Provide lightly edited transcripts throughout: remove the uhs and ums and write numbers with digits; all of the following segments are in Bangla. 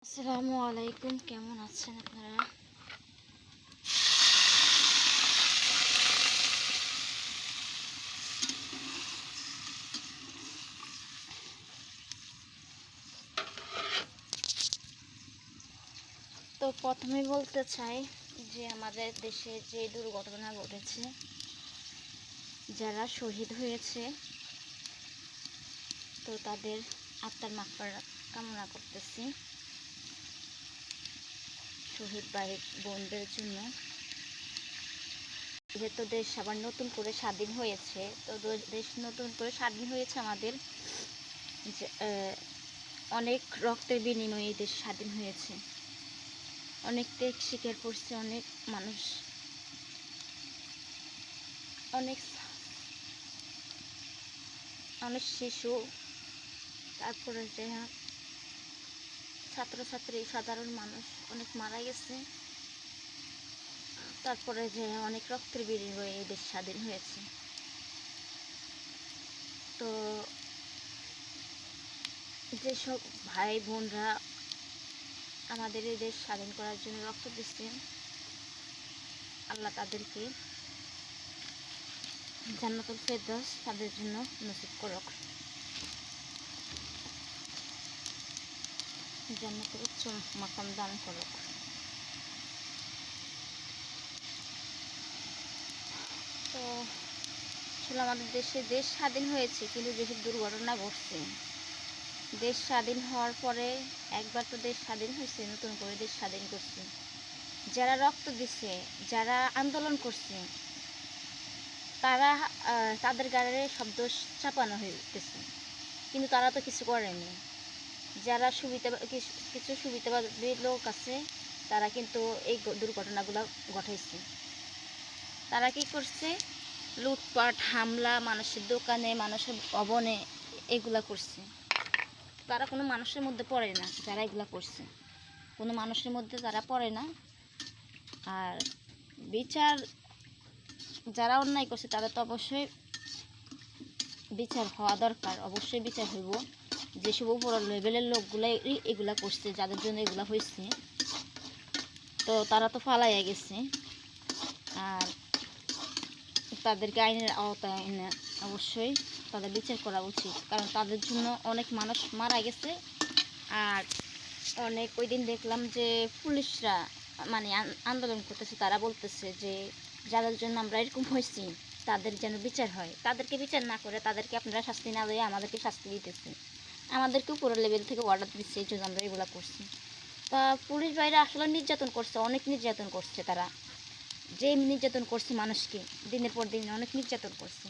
আসসালামু আলাইকুম, কেমন আছেন আপনারা? তো প্রথমেই বলতে চাই যে আমাদের দেশে যে দুর্ঘটনা ঘটেছে, যারা শহীদ হয়েছে, তো তাদের আত্মার মাগফিরাত কামনা করতেছি শহীদ ভাই বোনদের জন্য। যেহেতু দেশ আবার নতুন করে স্বাধীন হয়েছে, তো দেশ নতুন করে স্বাধীন হয়েছে আমাদের অনেক রক্তের বিনিময়ে দেশ স্বাধীন হয়েছে, অনেক ত্যাগ স্বীকার করছে অনেক মানুষ, অনেক অনেক শিশু, তারপরে যে ছাত্রছাত্রী, সাধারণ মানুষ অনেক মারা গেছে। তারপরে যে অনেক রক্তের বিনিময়ে এই দেশ স্বাধীন হয়েছে। তো যেসব ভাই বোনরা আমাদের এই দেশ স্বাধীন করার জন্য রক্ত দিচ্ছে, আল্লাহ তাদেরকে জান্নাতুল ফেরদৌস তাদের জন্য নসিব করুক, জান্নাতের উচ্চ মাকাম দান করুক। তো আসলে আমাদের দেশ স্বাধীন হয়েছে, কিন্তু যেসব দুর্ঘটনা ঘটছে, দেশ স্বাধীন হওয়ার পরে একবার তো দেশ স্বাধীন হয়েছে, নতুন করে দেশ স্বাধীন করছে, যারা রক্ত দিচ্ছে, যারা আন্দোলন করছে, তারা তাদের গায়ে সব দোষ চাপানো হয়েছে, কিন্তু তারা তো কিছু করেনি। যারা কিছু সুবিধাবাদী লোক আছে, তারা কিন্তু এই দুর্ঘটনাগুলো ঘটাইছে। তারা কি করছে? লুটপাট, হামলা, মানুষের দোকানে, মানুষের ভবনে এগুলা করছে। তারা কোনো মানুষের মধ্যে পড়ে না, যারা এগুলা করছে কোনো মানুষের মধ্যে তারা পড়ে না। আর বিচার, যারা অন্যায় করছে তারা তো অবশ্যই বিচার হওয়া দরকার, অবশ্যই বিচার হইব। যেসব উপর লেভেলের লোকগুলো এগুলা করছে, যাদের জন্য এগুলা হয়েছে, তো তারা তো পালাইয়া গেছে। আর তাদেরকে আইনের আওতায় এনে অবশ্যই তাদের বিচার করা উচিত, কারণ তাদের জন্য অনেক মানুষ মারা গেছে। আর অনেক ওই দিন দেখলাম যে পুলিশরা মানে আন্দোলন করতেছে, তারা বলতেছে যে যাদের জন্য আমরা এরকম হয়েছি তাদের যেন বিচার হয়। তাদেরকে বিচার না করে তাদেরকে আপনারা শাস্তি না দিয়ে আমাদেরকে শাস্তি দিতেছে, আমাদেরকে উপরের লেভেল থেকে অর্ডার দিচ্ছে, এই জন্য আমরা এগুলো করছি। তা পুলিশ ভাইরা আসলে নির্যাতন করছে, অনেক নির্যাতন করছে। তারা যে নির্যাতন করছে মানুষকে, দিনের পর দিন অনেক নির্যাতন করছে।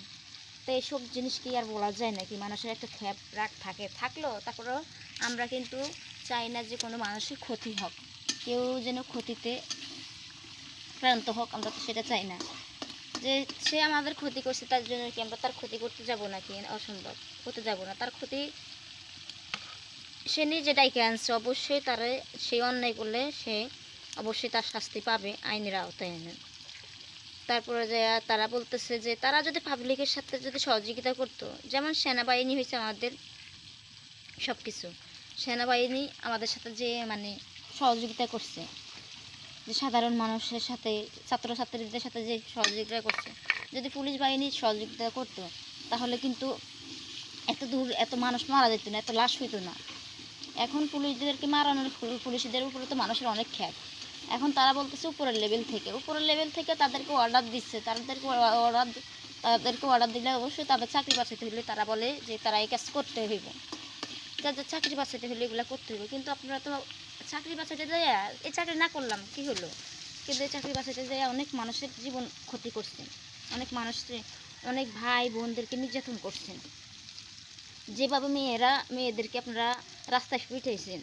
তো এইসব জিনিস কি আর বলা যায় নাকি? মানুষের একটা ক্ষেপ রাগ থাকলো, তারপরেও আমরা কিন্তু চাই না যে কোনো মানুষের ক্ষতি হোক, কেউ যেন ক্ষতিতে ক্রান্ত হোক, আমরা তো সেটা চাই না। যে সে আমাদের ক্ষতি করছে তার জন্য কি আমরা তার ক্ষতি করতে যাব নাকি? অসম্ভব, করতে যাব না। তার ক্ষতি সে নিজে ডাইকে আনছে, অবশ্যই তার সেই অন্যায় করলে সে অবশ্যই তার শাস্তি পাবে আইনের আওতায় এনে। তারপরে যে তারা বলতেছে যে তারা যদি পাবলিকের সাথে যদি সহযোগিতা করতো, যেমন সেনাবাহিনী হয়েছে আমাদের সব কিছু, সেনাবাহিনী আমাদের সাথে যে মানে সহযোগিতা করছে, যে সাধারণ মানুষের সাথে, ছাত্রছাত্রীদের সাথে যে সহযোগিতা করছে, যদি পুলিশ বাহিনী সহযোগিতা করতো তাহলে কিন্তু এত দূর এত মানুষ মারা যেত না, এত লাশ হইতো না। এখন পুলিশদেরকে মারানোর, পুলিশদের উপরে তো মানুষের অনেক খ্যাপ। এখন তারা বলতেছে উপরের লেভেল থেকে তাদেরকে অর্ডার দিচ্ছে, তাদেরকে অর্ডার দিলে অবশ্যই তাদের চাকরি বাঁচাতে হলে তারা বলে যে তারা এই কাজ করতে হইব, তাদের চাকরি বাঁচাতে হলে এগুলো করতে হইব। কিন্তু আপনারা তো চাকরি বাঁচাতে যায়, এই চাকরি না করলাম কি হলো? কিন্তু এই চাকরি বাঁচাতে যায় অনেক মানুষের জীবন ক্ষতি করছেন, অনেক মানুষের, অনেক ভাই বোনদেরকে নির্যাতন করছেন। যেভাবে মেয়েদেরকে আপনারা রাস্তায় পিটাইছেন,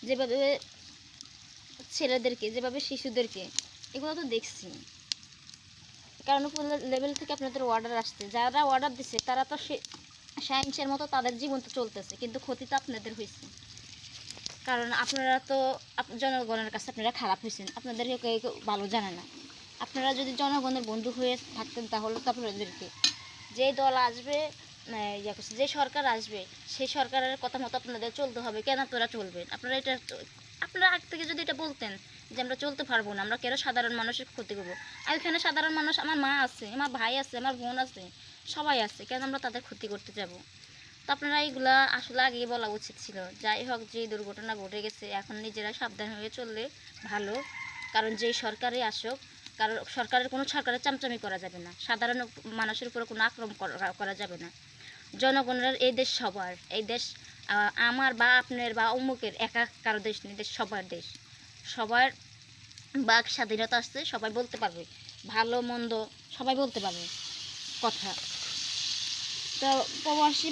যেভাবে ছেলেদেরকে, যেভাবে শিশুদেরকে, এগুলো তো দেখছি। কারণ উপর লেভেল থেকে আপনাদের অর্ডার আসছে, যারা অর্ডার দিচ্ছে তারা তো সায়েন্সের মতো তাদের জীবন তো চলতেছে, কিন্তু ক্ষতি তো আপনাদের হয়েছে। কারণ আপনারা তো জনগণের কাছে আপনারা খারাপ হয়েছেন, আপনাদেরকে কেউ ভালো জানে না। আপনারা যদি জনগণের বন্ধু হয়ে থাকতেন তাহলে তো আপনাদেরকে যে দল আসবে, যে সরকার আসবে, সেই সরকারের কথা মতো আপনাদের চলতে হবে। কেন আপনারা চলবেন? আপনারা এটা আপনারা আগ থেকে যদি এটা বলতেন যে আমরা চলতে পারবো না, আমরা কেন সাধারণ মানুষের ক্ষতি করবো, আর এখানে সাধারণ মানুষ, আমার মা আছে, আমার ভাই আছে, আমার বোন আছে, সবাই আছে, কেন আমরা তাদের ক্ষতি করতে যাব? তো আপনারা এইগুলা আসলে আগেই বলা উচিত ছিল। যাই হোক, যে দুর্ঘটনা ঘটে গেছে, এখন নিজেরা সাবধান হয়ে চললে ভালো। কারণ যেই সরকারই আসুক, কারণ সরকারের চামচামি করা যাবে না, সাধারণ মানুষের উপরে কোনো আক্রমণ করা যাবে না। জনগণের, এই দেশ সবার, এই দেশ আমার বা আপনার বা অমুকের একা কারো দেশ নেই, দেশ সবার দেশ, সবার বাক স্বাধীনতা আসছে, সবাই বলতে পারবে ভালো মন্দ, সবাই বলতে পারবে কথা। তো প্রবাসী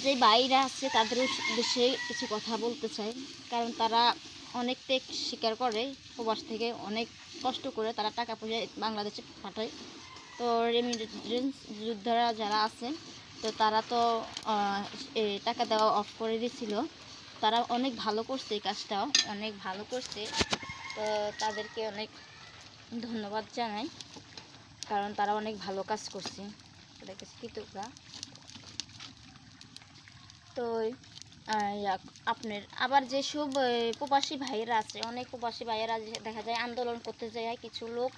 যে বাইরা আছে তাদের উদ্দেশ্যে কিছু কথা বলতে চাই, কারণ তারা অনেক ত্যাগ স্বীকার করে, প্রবাস থেকে অনেক কষ্ট করে তারা টাকা পয়সা বাংলাদেশে পাঠায়। তো রেমিটেন্স যোদ্ধারা যারা আছেন, তো তারা তো টাকা দেওয়া অফ করে দিয়েছিল, তারা অনেক ভালো করছে, এই কাজটাও অনেক ভালো করছে। তো তাদেরকে অনেক ধন্যবাদ জানাই, কারণ তারা অনেক ভালো কাজ করছে, তাদেরকে কৃতজ্ঞতা। তো আপনার আবার যেসব প্রবাসী ভাইয়েরা আছে, অনেক প্রবাসী ভাইয়েরা দেখা যায় আন্দোলন করতে যায়, কিছু লোক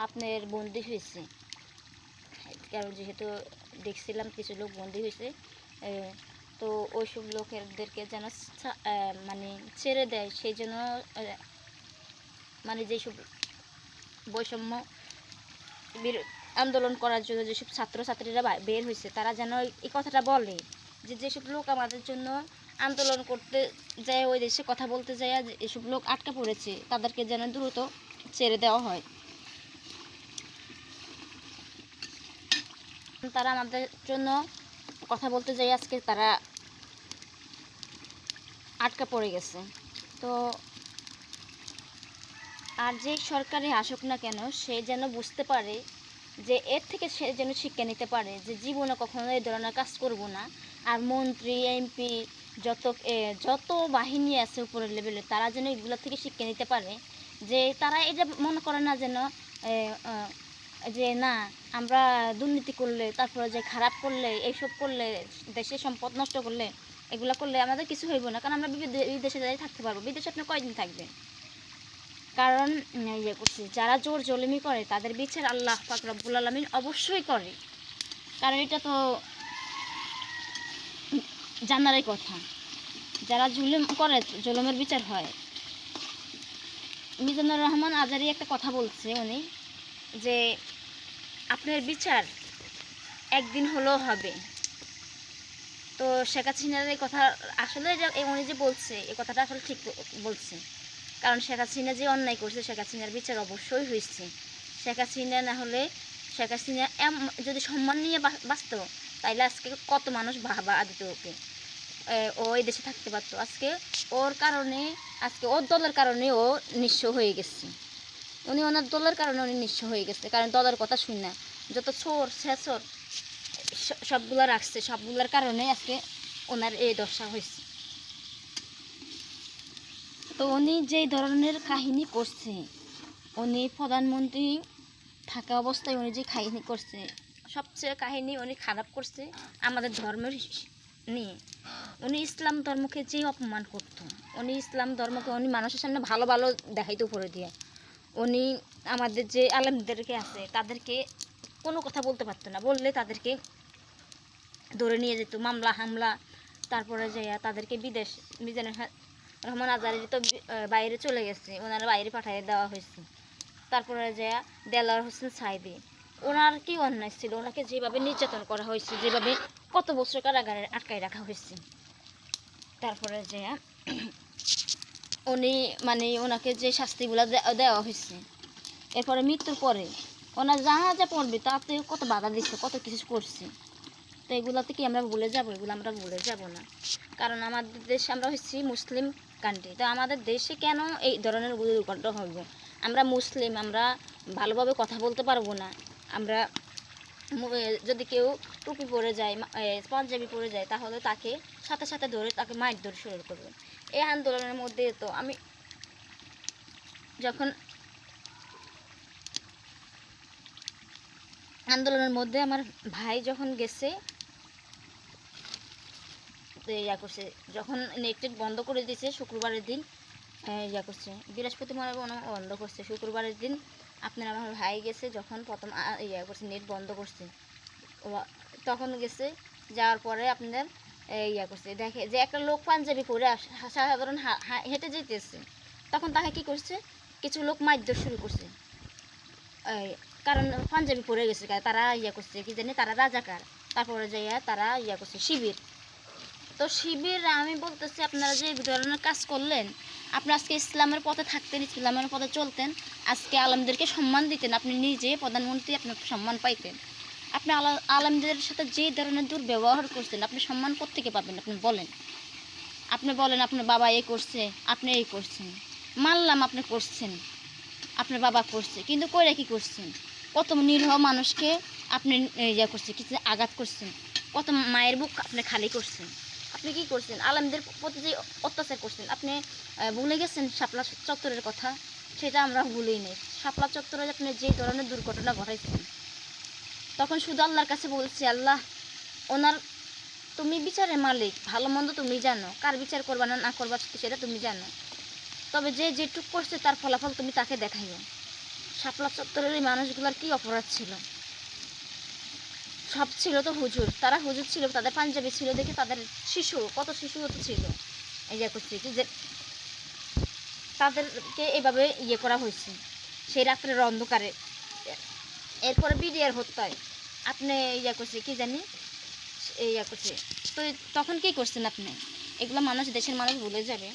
আপনার বন্দী হয়েছে, কারণ যেহেতু দেখছিলাম কিছু লোক বন্দী হয়েছে। তো ওইসব লোকেদেরকে যেন মানে ছেড়ে দেয়, সেই জন্য মানে যেসব বৈষম্য আন্দোলন করার জন্য যেসব ছাত্রছাত্রীরা বের হয়েছে, তারা যেন এই কথাটা বলে যে যেসব লোক আমাদের জন্য আন্দোলন করতে যায়, ওই দেশে কথা বলতে যায়, এসব লোক আটকা পড়েছে, তাদেরকে যেন দ্রুত ছেড়ে দেওয়া হয়। তারা আমাদের জন্য কথা বলতে যায়, আজকে তারা আটকা পড়ে গেছে। তো আর যে সরকারে আসুক না কেন, সে যেন বুঝতে পারে যে এর থেকে সে যেন শিক্ষা নিতে পারে যে জীবনে কখনো এই ধরনের কাজ করব না। আর মন্ত্রী, এমপি, যত বাহিনী আছে উপরের লেভেলে, তারা যেন এগুলো থেকে শিক্ষা নিতে পারে, যে তারা এটা মনে করে না যেন যে না, আমরা দুর্নীতি করলে, তারপরে যে খারাপ করলে, এইসব করলে, দেশের সম্পদ নষ্ট করলে, এগুলো করলে আমাদের কিছু হইব না, কারণ আমরা বিদেশে যাই থাকতে পারবো। বিদেশে আপনি কয়দিন থাকবেন? কারণ করছি, যারা জোর জলিমি করে তাদের বিচার আল্লাহ পাক রব্বুল আলামিন অবশ্যই করে, কারণ এটা তো জানারই কথা। যারা জুলুম করে, জুলুমের বিচার হয়। মিজানুর রহমান আজারি একটা কথা বলছে, উনি যে আপনার বিচার একদিন হলেও হবে। তো শেখ হাসিনার এই কথা আসলে উনি যে বলছে, এই কথাটা আসলে ঠিক বলছে, কারণ শেখ হাসিনা যে অন্যায় করছে, শেখ হাসিনার বিচার অবশ্যই হয়েছে। শেখ হাসিনা না হলে, শেখ হাসিনা যদি সম্মান নিয়ে বাঁচত, তাইলে আজকে কত মানুষ বাহবা দিত ওকে, ও এই দেশে থাকতে পারতো। আজকে ওর কারণে, আজকে ওর দলের কারণে ও নিঃস্ব হয়ে গেছে, ওনার দলের কারণে উনি নিঃস্ব হয়ে গেছে, কারণ দলের কথা শুনে না, যত ছোর ছেঁচর সবগুলো রাখছে, সবগুলোর কারণে আজকে ওনার এই দশা হয়েছে। তো উনি যেই ধরনের কাহিনী করছে, উনি প্রধানমন্ত্রী থাকা অবস্থায় উনি যে কাহিনী করছে, সবচেয়ে কাহিনী উনি খারাপ করছে আমাদের ধর্মের নিয়ে। উনি ইসলাম ধর্মকে যে অপমান করতো, উনি ইসলাম ধর্মকে উনি মানুষের সামনে ভালো ভালো দেখাইতে উপরে দিয়ে, উনি আমাদের যে আলেমদেরকে আছে তাদেরকে কোনো কথা বলতে পারতো না, বললে তাদেরকে ধরে নিয়ে যেত, মামলা হামলা, তারপরে যাইয়া তাদেরকে মিজানুর রহমান আজারি তো বাইরে চলে গেছে, ওনারা বাইরে পাঠিয়ে দেওয়া হয়েছে। তারপরে যাইয়া দেলোয়ার হোসেন সাইদি, ওনার কি অন্যায় ছিল, ওনাকে যেভাবে নির্যাতন করা হয়েছে, যেভাবে কত বছর কারাগারে আটকায় রাখা হয়েছে, তারপরে যাইয়া উনি মানে ওনাকে যে শাস্তিগুলো দেওয়া হয়েছে, এরপরে মৃত্যুর পরে ওনার জানাজা পড়বে, তাতে কত বাধা দিচ্ছে, কত কিছু করছে। তো এগুলোতে কি আমরা ভুলে যাব? এগুলো আমরা ভুলে যাব না, কারণ আমাদের দেশে আমরা হচ্ছি মুসলিম কান্ট্রি। তো আমাদের দেশে কেন এই ধরনের দুর্ঘটনা হবে? আমরা মুসলিম, আমরা ভালোভাবে কথা বলতে পারবো না। আমরা যদি কেউ টুপি পরে যায়, পাঞ্জাবি পরে যায়, তাহলে তাকে সাথে সাথে ধরে তাকে মারধর শুরু করবে। এই আন্দোলনের মধ্যে তো আমি যখন আন্দোলনের মধ্যে আমার ভাই যখন গেছে, করছে, যখন নেট বন্ধ করে দিয়েছে শুক্রবারের দিন, ইয়া করছে, বৃহস্পতিবার বন্ধ করছে, শুক্রবারের দিন আপনার আমার ভাই গেছে যখন প্রথম ইয়া করছে নেট বন্ধ করছে, তখন গেছে, যাওয়ার পরে আপনার ইয়া করছে, দেখে যে একটা লোক পাঞ্জাবি পরে সাধারণ হেঁটে যেতেছে, তখন তাকে কি করছে, কিছু লোক মারধর শুরু করছে, কারণ পাঞ্জাবি পরে গেছে, তারা ইয়া করছে কি জানি তারা রাজাকার, তারপরে যাইয়া তারা ইয়া করছে শিবির। তো শিবির আমি বলতেছি আপনারা যে ধরনের কাজ করলেন, আপনি আজকে ইসলামের পথে থাকতেন, ইসলামের পথে চলতেন, আজকে আলেমদেরকে সম্মান দিতেন, আপনি নিজে প্রধানমন্ত্রী, আপনার সম্মান পাইতেন। আপনি আলেমদের সাথে যে ধরনের দুর্ব্যবহার করছেন, আপনি সম্মান কোত্থেকে পাবেন আপনি বলেন? আপনি বলেন আপনার বাবা এই করছে, আপনি এই করছেন, মানলাম আপনি করছেন, আপনার বাবা করছে, কিন্তু কইরা কি করছেন? কত নিরীহ মানুষকে আপনি ইয়া করছে, কিছু আঘাত করছেন, কত মায়ের বুক আপনি খালি করছেন, আপনি কি করছেন? আলেমদের প্রতি যে অত্যাচার করছেন, আপনি ভুলে গেছেন শাপলা চত্বরের কথা? সেটা আমরা ভুলেই নেই। শাপলা চত্বরে আপনি যে ধরনের দুর্ঘটনা ঘটাইছেন, তখন শুধু আল্লাহর কাছে বলছি, আল্লাহ ওনার, তুমি বিচারের মালিক, ভালো মন্দ তুমি জানো, কার বিচার করবা না না করবা সেটা তুমি জানো, তবে যে যেটুক করছে তার ফলাফল তুমি তাকে দেখাইও। শাপলা চত্বরের এই মানুষগুলোর কী অপরাধ ছিল? সব ছিল তো হুজুর, তারা হুজুর ছিল, তাদের পাঞ্জাবি ছিল দেখে তাদের শিশু, কত শিশু তো ছিল, ইয়ে করছে কি যে তাদেরকে এভাবে ইয়ে করা হয়েছে সেই রাত্রের অন্ধকারে। এরপরে বিডিআর হত্যায় আপনি ইয়া করছে কি জানি ইয়া করছে, তো তখন কী করছেন আপনি? এগুলো মানুষ, দেশের মানুষ ভুলে যাবে।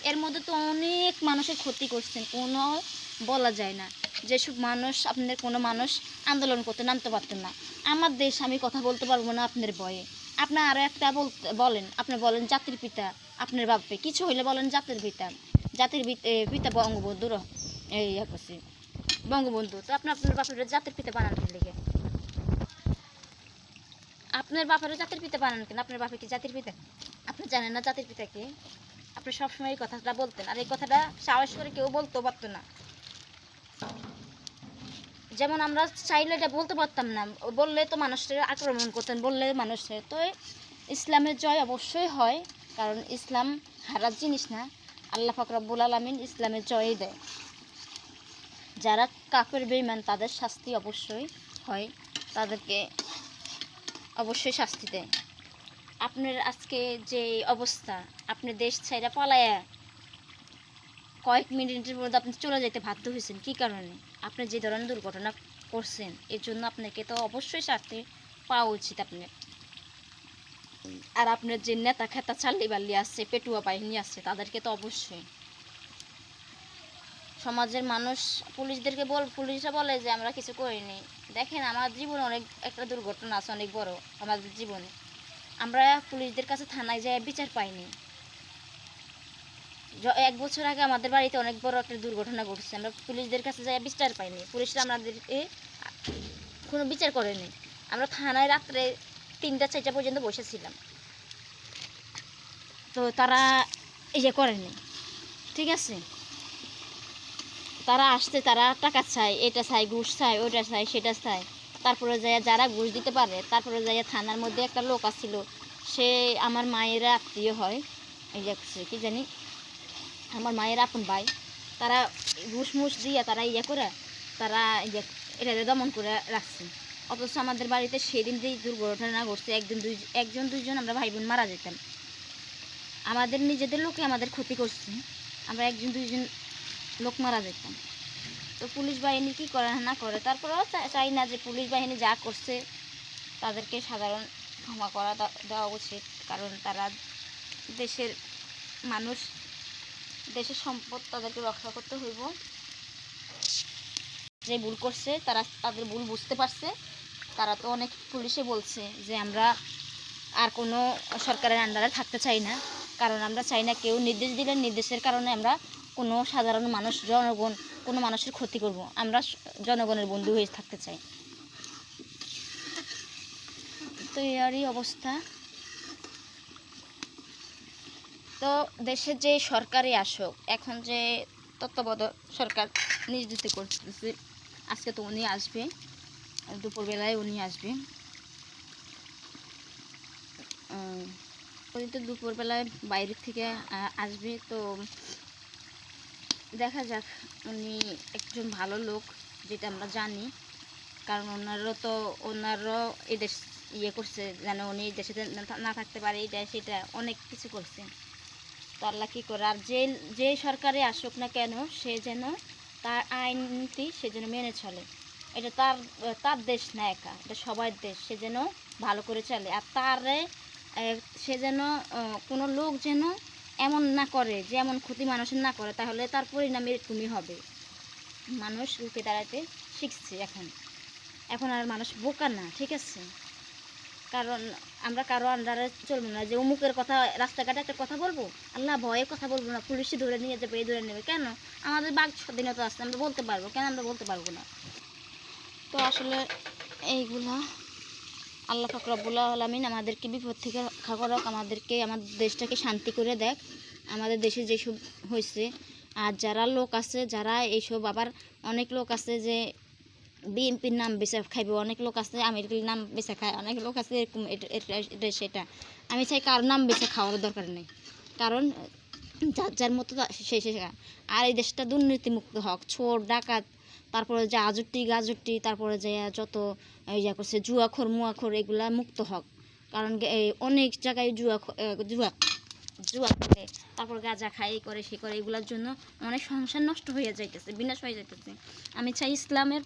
এর মধ্যে তো অনেক মানুষের ক্ষতি করছেন, কোনো বলা যায় না। যেসব মানুষ, আপনাদের কোনো মানুষ আন্দোলন করতে নামতে পারতেন না। আমার দেশ, আমি কথা বলতে পারবো না আপনার ভয়ে। আপনার আরও একটা বলেন, আপনি বলেন জাতির পিতা, আপনার বাপে কিছু হইলে বলেন জাতির পিতা, জাতির পিতা বঙ্গবন্ধুর ইয়া করছে, বঙ্গবন্ধু। তো আপনার বাপের জাতির পিতা বানান কি লেগে? আপনার বাপেরও জাতির পিতা বানান কেন? আপনার বাপে কি জাতির পিতা? আপনি জানেন না জাতির পিতা কি? আপনি সবসময় এই কথাটা বলতেন, আর এই কথাটা সাহস করে কেউ বলতেও পারতো না। যেমন আমরা চাইলে এটা বলতে পারতাম না, বললে তো মানুষের আক্রমণ করতেন, বললে মানুষের তো। ইসলামের জয় অবশ্যই হয়, কারণ ইসলাম হারার জিনিস না। আল্লাহ পাক রব্বুল আলামিন ইসলামের জয়ই দেয়। যারা কাফের বেঈমান তাদের শাস্তি অবশ্যই হয়, তাদেরকে অবশ্যই শাস্তি দেয়। আপনার আজকে যে অবস্থা, আপনি দেশ ছাইরা পালায়া কয়েক মিনিটের মধ্যে আপনি চলে যেতে বাধ্য হয়েছেন, কী কারণে? আপনি যে ধরনের দুর্ঘটনা করছেন, এর জন্য আপনাকে তো অবশ্যই শাস্তি পাওয়া উচিত আপনার। আর আপনার যে নেতা খেতা চাল্লি বাল্লি আছে, পেটুয়া বাহিনী আছে, তাদেরকে তো অবশ্যই। সমাজের মানুষ পুলিশদেরকে পুলিশরা বলে যে আমরা কিছু করিনি। দেখেন, আমার জীবনে অনেক একটা দুর্ঘটনা আছে, অনেক বড় আমাদের জীবনে। আমরা পুলিশদের কাছে থানায় যাই বিচার পাইনি। 1 বছর আগে আমাদের বাড়িতে অনেক বড় একটা দুর্ঘটনা ঘটছে, আমরা পুলিশদের কাছে যাই বিচার পাইনি, পুলিশরা আমাদেরকে কোনো বিচার করেনি। আমরা থানায় রাত্রে 3টা 4টা পর্যন্ত বসেছিলাম, তো তারা ইয়ে করেনি, ঠিক আছে? তারা আসছে, তারা টাকা চায়, এটা চায়, ঘুষ চায়, ওইটা চায়, সেটা চায়। তারপরে যাইয়া যারা ঘুষ দিতে পারে, তারপরে যাইয়া থানার মধ্যে একটা লোক আসছিল, সে আমার মায়ের আত্মীয় হয়, এই যে কি জানি আমার মায়ের আপন ভাই, তারা ঘুষ মুষ দিয়ে তারা ইয়ে করে তারা এটা দমন করে রাখছে। অথচ আমাদের বাড়িতে সেদিন যেই দুর্ঘটনা ঘটছে, একজন দুইজন আমরা ভাই বোন মারা যেতাম। আমাদের নিজেদের লোকে আমাদের ক্ষতি করছে, আমরা একজন দুইজন লোক মারা যেতাম। তো পুলিশ বাহিনী কী করে না করে, তারপরেও চাই না যে পুলিশ বাহিনী যা করছে তাদেরকে সাধারণ ক্ষমা করা দেওয়া উচিত, কারণ তারা দেশের মানুষ, দেশের সম্পদ, তাদেরকে রক্ষা করতে হইব। যে ভুল করছে তারা তাদের ভুল বুঝতে পারছে। তারা তো অনেক পুলিশে বলছে যে আমরা আর কোনো সরকারের আন্ডারে থাকতে চাই না, কারণ আমরা চাই না কেউ নির্দেশ দিলে নির্দেশের কারণে আমরা কোনো সাধারণ মানুষ, জনগণ কোনো মানুষের ক্ষতি করব, আমরা জনগণের বন্ধু হয়ে থাকতে চাই। তো এরই অবস্থা। তো দেশের যে সরকারই আসুক, এখন যে তত্ত্বাবধায়ক সরকার নিয়োজিত করতেছে, আজকে তো উনি আসবে, দুপুরবেলায় উনি আসবে। উনি তো দুপুরবেলায় বাইরের থেকে আসবে। তো দেখা যাক, উনি একজন ভালো লোক যেটা আমরা জানি, কারণ ওনারও এই দেশ করছে যেন উনি এই দেশে না থাকতে পারে, এটা সেটা অনেক কিছু করছে। তো আল্লাহ কী করে, আর যে সরকারে আসুক না কেন সে যেন তার আইন নীতি সে যেন মেনে চলে। এটা তার দেশ না একা, এটা সবার দেশ, সে যেন ভালো করে চলে। আর সে যেন কোনো লোক যেন এমন না করে যে এমন ক্ষতি মানুষের না করে, তাহলে তার পরিণাম এরকমই হবে। মানুষ রুখে দাঁড়াতে শিখছে এখন আর মানুষ বোকা না, ঠিক আছে? কারণ আমরা কারো আন্ডারে চলবো না যে অমুকের কথা রাস্তাঘাটে একটা কথা বলবো, আল্লাহ ভয়ে কথা বলবো না, পুলিশে ধরে নিয়ে যাবে, এই ধরে নেবে কেন? আমাদের বাক স্বাধীনতা আছে, আমরা বলতে পারবো, কেন আমরা বলতে পারবো না? তো আসলে এইগুলা আল্লাহ পাক রব্বুল আলামিন আমাদেরকে বিপদ থেকে রক্ষা করুক, আমাদের দেশটাকে শান্তি করে দেখ। আমাদের দেশে যেসব হয়েছে, আর যারা লোক আছে যারা এইসব, আবার অনেক লোক আছে যে বিএনপির নাম বেচে খাইবে, অনেক লোক আছে আমেরিকার নাম বেচে খায়, অনেক লোক আছে এরকম এটা সেটা। আমি চাই কার নাম বেচে খাওয়ার দরকার নেই, কারণ যার মতো সে আর এই দেশটা দুর্নীতিমুক্ত হোক, চোর ডাকাত, তারপরে যে গাজুটি, তারপরে যে যত করছে জুয়াখোর মুয়াখোর, এগুলা মুক্ত হোক। কারণ অনেক জায়গায় জুয়া খেলে, তারপর গাঁজা খায়, এই করে সে করে, এগুলোর জন্য অনেক সংসার নষ্ট হয়ে যাইতেছে, বিনাশ হয়ে যাইতেছে। আমি চাই ইসলামের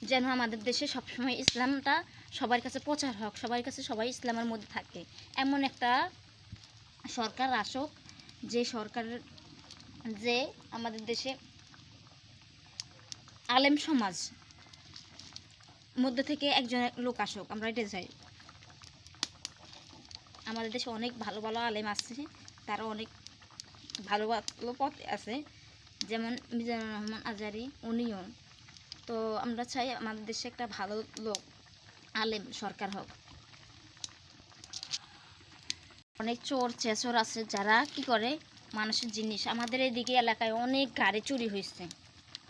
যেন আমাদের দেশে সবসময় ইসলামটা সবার কাছে প্রচার হোক, সবার কাছে সবাই ইসলামের মধ্যে থাকে, এমন একটা সরকার আসুক যে আমাদের দেশে আলেম সমাজ মধ্যে থেকে একজন লোক আসুক, আমরা এটা চাই। আমাদের দেশে অনেক ভালো ভালো আলেম আছে, তারা অনেক ভালো ভালো পথ আছে, যেমন মিজানুর রহমান আজারি, উনিও। তো আমরা চাই আমাদের দেশে একটা ভালো লোক আলেম সরকার হোক। অনেক চোর চেচর আছে যারা কি করে মানুষের জিনিস, আমাদের এদিকে এলাকায় অনেক গাড়ি চুরি হয়েছে,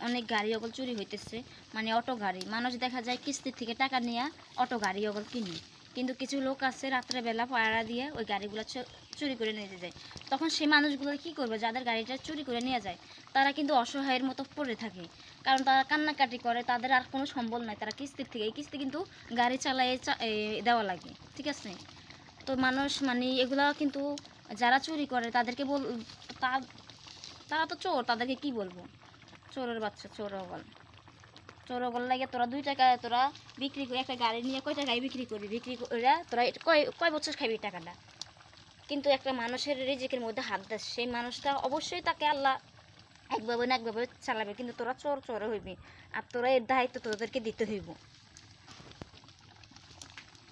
অনেক গাড়ি ওগুলো চুরি হইতেছে, মানে অটো গাড়ি। মানুষ দেখা যায় কিস্তির থেকে টাকা নিয়ে অটো গাড়ি ওগুলো কিনে, কিন্তু কিছু লোক আছে রাত্রেবেলা পায়রা দিয়ে ওই গাড়িগুলো চুরি করে নিয়ে যায়। তখন সেই মানুষগুলো কী করবে, যাদের গাড়িটা চুরি করে নিয়ে যায় তারা কিন্তু অসহায়ের মতো পড়ে থাকে, কারণ তারা কান্নাকাটি করে, তাদের আর কোনো সম্বল নাই, তারা কিস্তির থেকে, এই কিস্তি কিন্তু গাড়ি চালায় দেওয়া লাগে, ঠিক আছে? তো মানুষ মানে এগুলা কিন্তু যারা চুরি করে তাদেরকে তারা তো চোর, তাদেরকে কি বলবো? চোরের বাচ্চা, চোরগল লাগে। তোরা 2 টাকায় তোরা বিক্রি করে একটা গাড়ি নিয়ে কয় টাকায় বিক্রি করে তোরা কয় বছর খাবি টাকাটা? কিন্তু একটা মানুষের রিজিকের মধ্যে হাত দেয়, সেই মানুষটা অবশ্যই তাকে আল্লাহ একভাবে না একভাবে চালাবে, কিন্তু তোরা চোর হইবি, আর তোরা এর দায়িত্ব তোদেরকে দিতে হইব।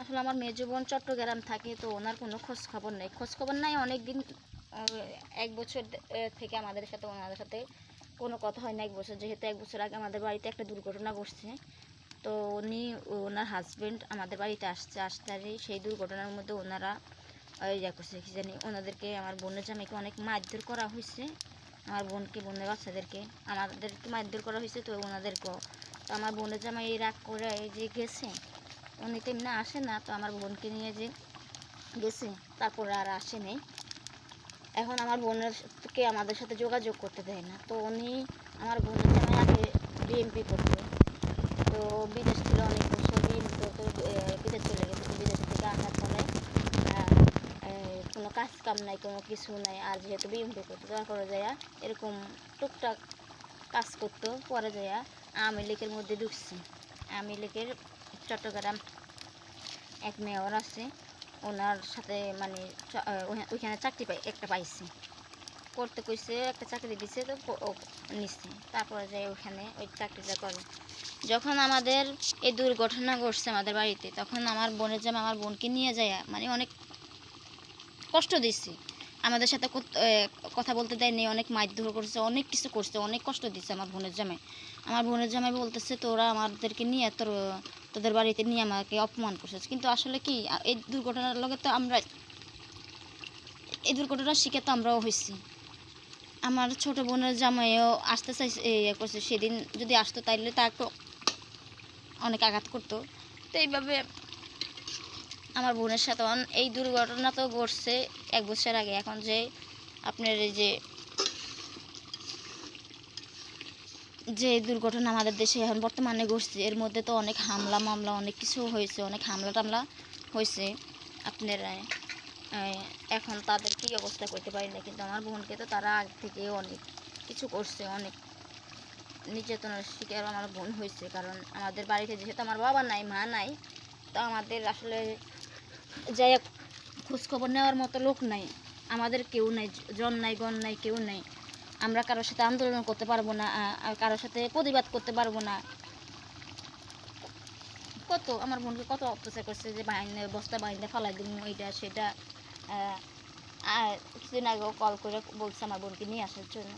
আসলে আমার মেজো বোন চট্টগ্রাম থাকে, তো ওনার কোনো খোঁজ খবর নাই অনেক দিন, 1 বছর থেকে ওনাদের সাথে কোনো কথা হয় না 1 বছর, যেহেতু 1 বছর আগে আমাদের বাড়িতে একটা দুর্ঘটনা ঘটছে। তো ওনার হাজব্যান্ড আমাদের বাড়িতে আসতে সেই দুর্ঘটনার মধ্যে ওনারা করছে কি জানি, ওনাদেরকে, আমার বোনের জামাইকে অনেক মারধর করা হয়েছে, আমার বোনের বাচ্চাদেরকে আমাদেরকে মারধর করা হয়েছে। তো ওনাদেরকেও, তো আমার বোনের জামাই রাগ করে এই যে গেছে, উনি তো এমনি আসে না, তো আমার বোনকে নিয়ে যে গেছে, তারপরে আর আসে নেই। এখন আমার বোনেরকে আমাদের সাথে যোগাযোগ করতে দেয় না। তো আমার বোনের জামাই আগে বিএমপি করতো, তো বিদেশ ছিল অনেক বছর, বিএমপি করতো, বিদেশ চলে গেছে। তো বিদেশ থেকে আসার পরে কোনো কাজ কাম নাই, কোনো কিছু নাই, আর যেহেতু বিএমপি করতো, তারপরে যাইয়া এরকম টুকটাক কাজ করতো, পরে যাইয়া আওয়ামী লীগের মধ্যে ঢুকছে। আওয়ামী লীগের চট্টগ্রাম এক মেয়র আছে, ওনার সাথে মানে ওইখানে চাকরি একটা পাইছে, করতে কইছে, একটা চাকরি দিছে, তো নিচ্ছে, তারপরে যাই ওখানে ওই চাকরিটা করে। যখন আমাদের এই দুর্ঘটনা ঘটছে আমাদের বাড়িতে, তখন আমার বোনের জামাই আমার বোনকে নিয়ে যায়, মানে অনেক কষ্ট দিচ্ছি, আমাদের সাথে কথা বলতে দেয়নি, অনেক মারধর করছে, অনেক কিছু করছে, অনেক কষ্ট দিচ্ছে আমার বোনের জামাই বলতেছে তোরা আমাদেরকে নিয়ে তোদের বাড়িতে নিয়ে আমাকে অপমান করছিস। কিন্তু আসলে কি, এই দুর্ঘটনার লগে তো এই দুর্ঘটনার শিকার তো আমরাও হয়েছি। আমার ছোট বোনের জামাইও আসতে চাইছে, করছে, সেদিন যদি আসতো তাইলে তাকে অনেক আঘাত করতো। তো এইভাবে আমার বোনের সাথে এই দুর্ঘটনা তো ঘটছে 1 বছর আগে। এখন যে আপনার এই যে যে দুর্ঘটনা আমাদের দেশে এখন বর্তমানে ঘটছে, এর মধ্যে তো অনেক হামলা মামলা অনেক কিছু হয়েছে, অনেক হামলা টামলা হয়েছে। আপনার এখন তাদের কী অবস্থা করতে পারি না, কিন্তু আমার বোনকে তো তারা আগে থেকে অনেক কিছু করছে, অনেক নির্যাতনের শিকার আমার বোন হয়েছে। কারণ আমাদের বাড়িতে যেহেতু আমার বাবা নাই, মা নাই, তো আমাদের আসলে যাই খোঁজখবর নেওয়ার মতো লোক নাই, আমাদের কেউ নাই, জন নাই, গণ নাই, কেউ নাই। আমরা কারোর সাথে আন্দোলন করতে পারবো না, কারোর সাথে প্রতিবাদ করতে পারবো না। কত আমার বোনকে কত অত্যাচার করছে, যে বাইনে বস্তা বাইনে ফালাই দিব, এইটা সেটা। আর কিছুদিন আগেও কল করে বলছে আমার বোনকে নিয়ে আসার জন্য।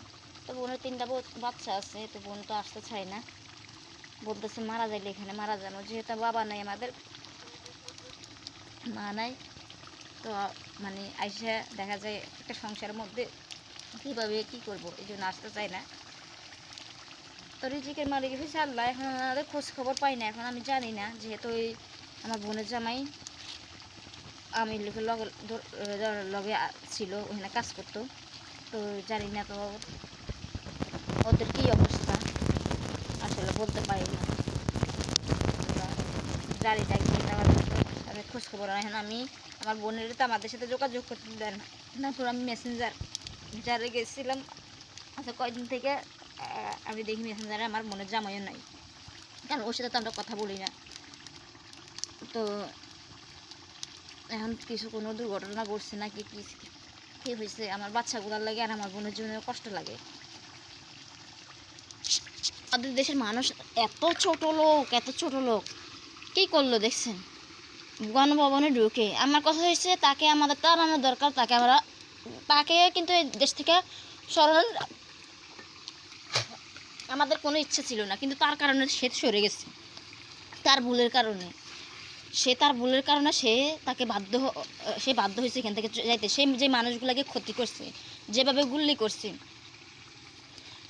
তো বোনের 3টা বাচ্চা আছে, তো বোন তো আসতে চায় না, বলতেছে মারা যাইলে এখানে মারা যাবো, যেহেতু বাবা নাই, আমাদের মা নাই। তো মানে আইসা দেখা যায় একটা সংসারের মধ্যে কীভাবে কী করবো, এই জন্য আসতে চাই না। তো রিজিকের মালিক হয়েছে আল্লাহ, এখন আমাদের খোঁজ খবর পাই না। এখন আমি জানি না, যেহেতু ওই আমার বোনের জামাই আমি লগে লগে ছিল, ওখানে কাজ করতো, তো জানি না তো ওদের কী অবস্থা, আসলে বলতে পারি না। জানি না কি আমি খোঁজ খবর। এখন আমি আমার বোনের তো আমাদের সাথে যোগাযোগ করতে দেন না, তারপর আমি মেসেঞ্জারে গেছিলাম। আচ্ছা কয়দিন থেকে আমি দেখি মেসেঞ্জারে আমার বোনের জামাইও নাই, কারণ ওর সাথে তো আমরা কথা বলি না। তো এখন কিছু কোনো দুর্ঘটনা ঘটছে নাকি কী হয়েছে আমার বাচ্চাগুলোর লাগে আর আমার বোনের জন্য কষ্ট লাগে। আমাদের দেশের মানুষ এত ছোট লোক কী করলো দেখছেন, গণভবনে ঢুকে। আমার কথা হয়েছে তাকে আমাদের তাড়ানো দরকার, তাকে কিন্তু এই দেশ থেকে সরানোর আমাদের কোনো ইচ্ছা ছিল না, কিন্তু তার কারণে সে সরে গেছে, তার ভুলের কারণে তাকে বাধ্য হয়েছে এখান থেকে যাইতে। সে যে মানুষগুলোকে ক্ষতি করছে, যেভাবে গুল্লি করছে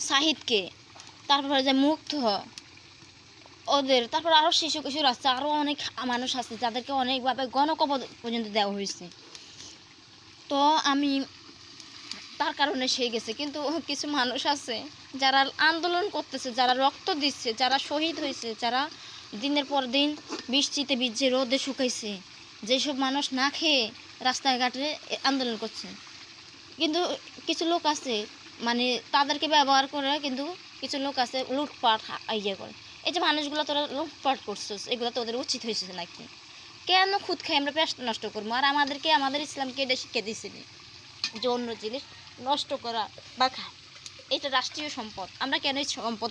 শাহিদকে, তারপরে যে মুগ্ধ ওদের, তারপর আরও শিশু কিশোর আছে, আরও অনেক মানুষ আছে যাদেরকে অনেকভাবে গণকবর পর্যন্ত দেওয়া হয়েছে। তো আমি তার কারণে সে গেছে, কিন্তু কিছু মানুষ আছে যারা আন্দোলন করতেছে, যারা রক্ত দিচ্ছে, যারা শহীদ হয়েছে, যারা দিনের পর দিন বৃষ্টিতে ভিজে রোদে শুকাইছে, যেসব মানুষ না খেয়ে রাস্তাঘাটে আন্দোলন করছে। কিন্তু কিছু লোক আছে মানে তাদেরকে ব্যবহার করে, কিন্তু কিছু লোক আছে লুটপাট ইয়ে করে। এই যে মানুষগুলো তোরা লুটপাট করছিস, এগুলো তো ওদের উচিত হয়েছে নাকি? কেন খুদ খাই আমরা পেট নষ্ট করবো? আর আমাদের ইসলামকে এটা শিখে দিয়েছিলি যে অন্য জিনিস নষ্ট করা বা এটা রাষ্ট্রীয় সম্পদ, আমরা কেন এই সম্পদ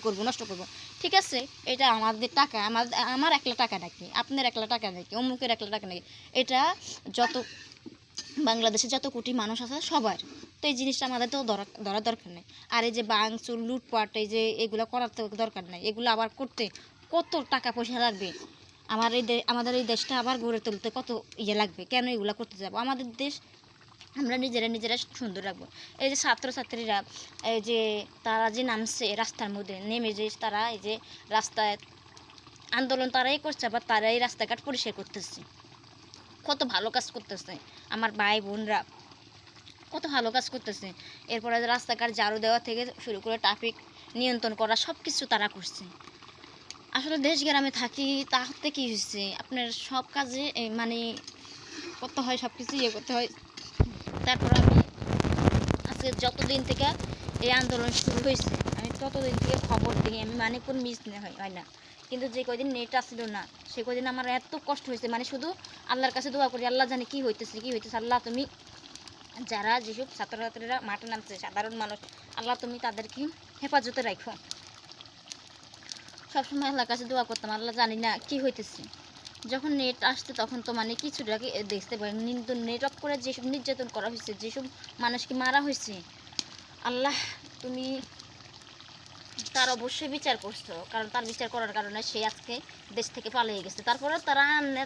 করবো, নষ্ট করব? ঠিক আছে, এটা আমাদের টাকা, আমার একলা টাকা নাকি, আপনার একলা টাকা নাকি, অমুকের একলা টাকা নাকি, এটা যত বাংলাদেশে যত কোটি মানুষ আছে সবার। তো এই জিনিসটা আমাদের তো ধরার দরকার নেই। আর এই যে ভাঙচুর লুটপাট এই যে এগুলো করার তো দরকার নেই। এগুলো আবার করতে কত টাকা পয়সা লাগবে, আমাদের এই দেশটা আবার গড়ে তুলতে কত লাগবে, কেন এগুলো করতে যাবো? আমাদের দেশ আমরা নিজেরা সুন্দর রাখবো। এই যে ছাত্রছাত্রীরা এই যে তারা যে নামছে রাস্তার মধ্যে, নেমে যে তারা এই যে রাস্তায় আন্দোলন তারাই করছে, আবার তারাই রাস্তাঘাট পরিষ্কার করতেছে, কত ভালো কাজ করতেছে। আমার ভাই বোনরা কত ভালো কাজ করতেছে। এরপরে রাস্তাঘাট ঝাড়ু দেওয়া থেকে শুরু করে ট্রাফিক নিয়ন্ত্রণ করা সব কিছু তারা করছে। আসলে দেশ গ্রামে থাকি, তাহলে কী হয়েছে, আপনার সব কাজে মানে করতে হয়, সব কিছু করতে হয়। তারপর আমি আজকে যতদিন থেকে এই আন্দোলন শুরু হয়েছে, আমি ততদিন থেকে খবর দিই, আমি মানে কোন মিস হয় না। কিন্তু যে কয়দিন নেট আসছিল না, সে কয়দিন আমার এত কষ্ট হয়েছে, মানে শুধু আল্লাহর কাছে দোয়া করি, আল্লাহ জানে কী হইতেছে আল্লাহ তুমি যারা যেসব ছাত্রছাত্রীরা মাঠে নামছে, সাধারণ মানুষ, আল্লাহ তুমি তাদেরকে হেফাজতে রাখো। সবসময় আল্লাহর কাছে দোয়া করতাম, আল্লাহ জানি না কী হইতেছে। যখন নেট আসছে তখন তো মানে কিছুটাকে দেখতে পাই, কিন্তু নেট অফ করে যেসব নির্যাতন করা হয়েছে, যেসব মানুষকে মারা হয়েছে, আল্লাহ তুমি তার অবশ্যই বিচার করছো, কারণ তার বিচার করার কারণে সে আজকে দেশ থেকে পালিয়ে গেছে। তারপরে তারা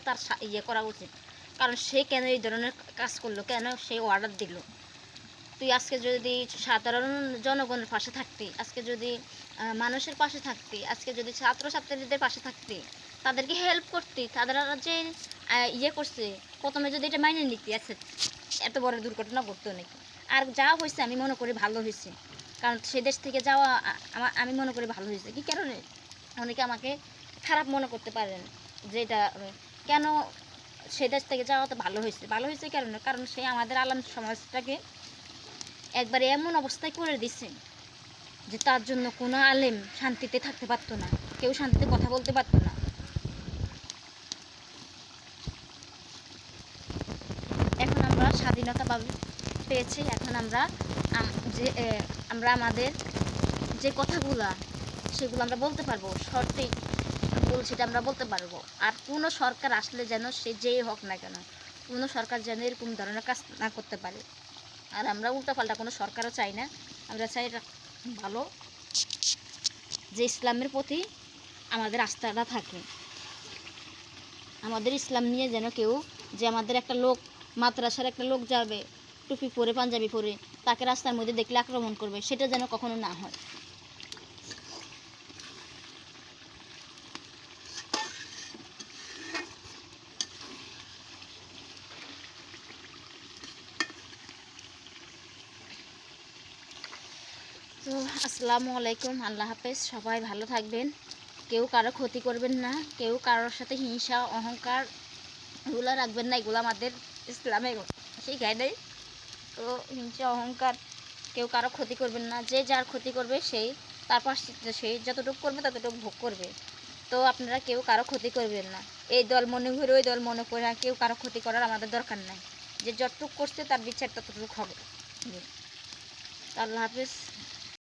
তার করা উচিত, কারণ সে কেন এই ধরনের কাজ করলো, কেন সে অর্ডার দিল। তুই আজকে যদি সাধারণ জনগণের পাশে থাকতি, আজকে যদি মানুষের পাশে থাকতি, আজকে যদি ছাত্রছাত্রীদের পাশে থাকতি, তাদেরকে হেল্প করতি, তারা যে করছে প্রথমে যদি এটা মাইনে নিতি, আছে এত বড় দুর্ঘটনা ঘটতো নাকি? আর যা হয়েছে আমি মনে করি ভালো হয়েছে, কারণ সে দেশ থেকে যাওয়া আমি মনে করি ভালো হয়েছে। কী কারণে? অনেকে আমাকে খারাপ মনে করতে পারেন যে এটা কেন সে দেশ থেকে যাওয়া তো ভালো হয়েছে। ভালো হয়েছে কারণে, কারণ সে আমাদের আলেম সমাজটাকে একবারে এমন অবস্থায় করে দিছে যে তার জন্য কোনো আলেম শান্তিতে থাকতে পারতো না, কেউ শান্তিতে কথা বলতে পারতো না। এখন আমরা স্বাধীনতা পেয়েছি, এখন আমরা যে আমরা আমাদের যে কথাগুলা সেগুলো আমরা বলতে পারবো, সঠিক ভুল সেটা আমরা বলতে পারবো। আর কোনো সরকার আসলে যেন সে যেই হোক না কেন, কোনো সরকার যেন এরকম ধরনের কাজ না করতে পারে। আর আমরা উল্টাপাল্টা কোনো সরকারও চাই না, আমরা চাই এটা ভালো, যে ইসলামের প্রতি আমাদের আস্থাটা থাকে। আমাদের ইসলাম নিয়ে যেন কেউ, যে আমাদের একটা লোক মাদ্রাসার একটা লোক যাবে টুপি পরে পাঞ্জাবি পরে, তাকে রাস্তার মধ্যে দেখলে আক্রমণ করবে, সেটা যেন কখনো না হয়। তো আসসালামু আলাইকুম, আল্লাহ হাফেজ। সবাই ভালো থাকবেন, কেউ কারো ক্ষতি করবেন না, কেউ কারোর সাথে হিংসা অহংকার এগুলো রাখবেন না, এগুলো আমাদের ইসলামে শিখায় নেই। তো হিংসা অহংকার, কেউ কারো ক্ষতি করবেন না, যে যার ক্ষতি করবে সেই তার পাশ সেই যতটুকু করবে ততটুকু ভোগ করবে। তো আপনারা কেউ কারো ক্ষতি করবেন না, এই দল মনে করে ওই দল মনে করে কেউ কারো ক্ষতি করার আমাদের দরকার নাই। যে যতটুকু করছে তার বিচার ততটুকু হবে। আল্লাহ হাফেজ।